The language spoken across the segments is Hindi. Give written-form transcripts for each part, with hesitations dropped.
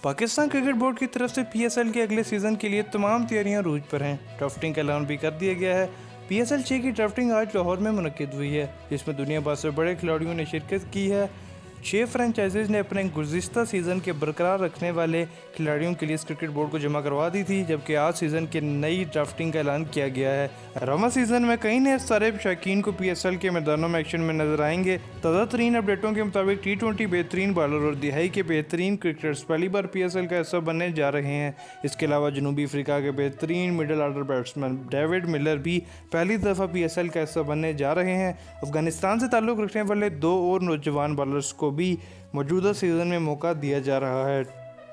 पाकिस्तान क्रिकेट बोर्ड की तरफ से पीएसएल के अगले सीज़न के लिए तमाम तैयारियां रूज पर हैं। ड्राफ्टिंग का ऐलान भी कर दिया गया है। पीएसएल 6 की ड्राफ्टिंग आज लाहौर में मुनक्किद हुई है, जिसमें दुनिया भर से बड़े खिलाड़ियों ने शिरकत की है। 6 फ्रेंचाइजीज ने अपने गुज़िश्ता सीज़न के बरकरार रखने वाले खिलाड़ियों के लिए इस क्रिकेट बोर्ड को जमा करवा दी थी, जबकि आज सीज़न के नई ड्राफ्टिंग का ऐलान किया गया है। रवा सीज़न में कई नए सारे शौकीन को पीएसएल के मैदानों में एक्शन में नजर आएंगे। ताज़ा तरीन अपडेटों के मुताबिक T20 बेहतरीन बॉलर और दिहाई के बेहतरीन क्रिकेटर्स पहली बार पीएसएल का हिस्सा बनने जा रहे हैं। इसके अलावा जनूबी अफ्रीका के बेहतरीन middle order batsman David Miller भी पहली दफ़ा पीएसएल का हिस्सा बनने जा रहे हैं। अफगानिस्तान से ताल्लुक़ रखने वाले 2 और नौजवान बॉलर्स को भी मौजूदा सीज़न में मौका दिया जा रहा है।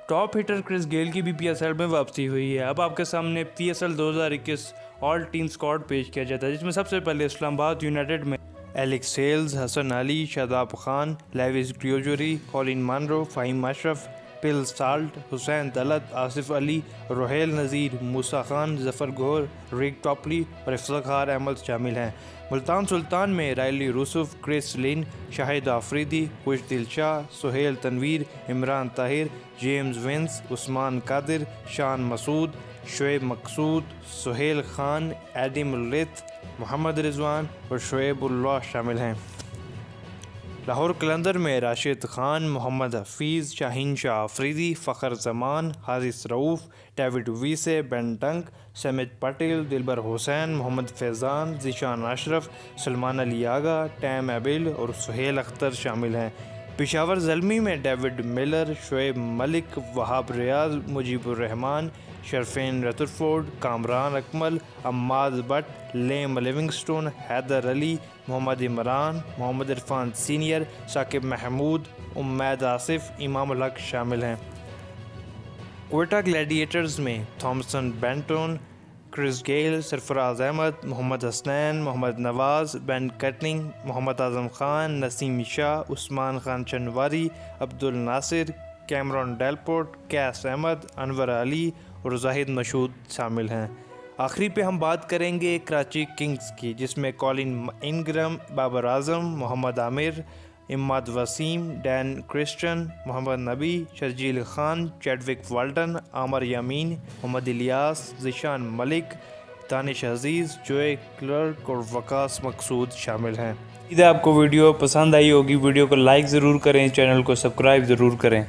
टॉप हिटर क्रिस गेल की भी पीएसएल में वापसी हुई है। अब आपके सामने पीएसएल 2021 ऑल टीम स्क्वाड पेश किया जाता है, जिसमें सबसे पहले इस्लामाबाद यूनाइटेड में Alex Hales, Hasan Ali, Shadab Khan, Lewis Gregory, Colin Munro, Faheem Ashraf, Phil Salt, Hussain Talat, Asif Ali, Rohail Nazir, Musa Khan, Zafar Gohar, Reece Topley और इफ्तिखार अहमद शामिल हैं। मुल्तान सुल्तान में Rilee Yusuf, Chris Lynn, Shahid Afridi, Khush Dil Shah, Sohail Tanvir, Imran Tahir, James Vince, Usman Qadir, Shan Masood, Shoaib Maqsood, Sohail Khan, Adam Lyth, Mohammad Rizwan और शोएबुल्लाह शामिल हैं। लाहौर कलंदर में राशिद खान, मोहम्मद हफीज़, शाहीन शाह आफरीदी, फ़खर जमान, हारिस रऊफ़, डेविड वीसे, बेन डंक, समित पटेल, दिलबर हुसैन, मोहम्मद फैज़ान, ज़ीशान अशरफ, सलमान अली आगा, टैम एबिल और सुहेल अख्तर शामिल हैं। पेशावर ज़ल्मी में डेविड मिलर, शोएब मलिक, वहाब रियाज, मुजीबुर रहमान, शरफेन रतरफोर्ड, कामरान अकमल, अम्माद भट्ट, लेम लिविंगस्टोन, हैदर अली, मोहम्मद इमरान, मोहम्मद इरफान सीनियर, साकिब महमूद, उम्मैद आसिफ, इमाम उल हक शामिल हैं। क्वेटा ग्लैडिएटर्स में Thomson Banton, Chris Gayle, Sarfaraz Ahmed, Mohammad Hasnain, Mohammad Nawaz, Ben Cutting, Mohammad Azam Khan, Naseem Shah, Usman Khan Shinwari, Abdul Nasir, Cameron Delport, Qais Ahmed, Anwar Ali और जाहिद मशहूद शामिल हैं। आखिरी पे हम बात करेंगे कराची किंग्स की, जिसमें Colin इंग्रम, Babar Azam, Mohammad Aamir, इम्माद Wasim, Dan Kristen, Mohammad नबी, शर्जील खान, चैडविक वाल्टन, आमर यामीन, मोहम्मद इलियास, ज़ीशान मलिक, दानिश अजीज़, जोए क्लर्क और वकास मकसूद शामिल हैं। उम्मीद है आपको वीडियो पसंद आई होगी। वीडियो को लाइक ज़रूर करें, चैनल को सब्सक्राइब ज़रूर करें।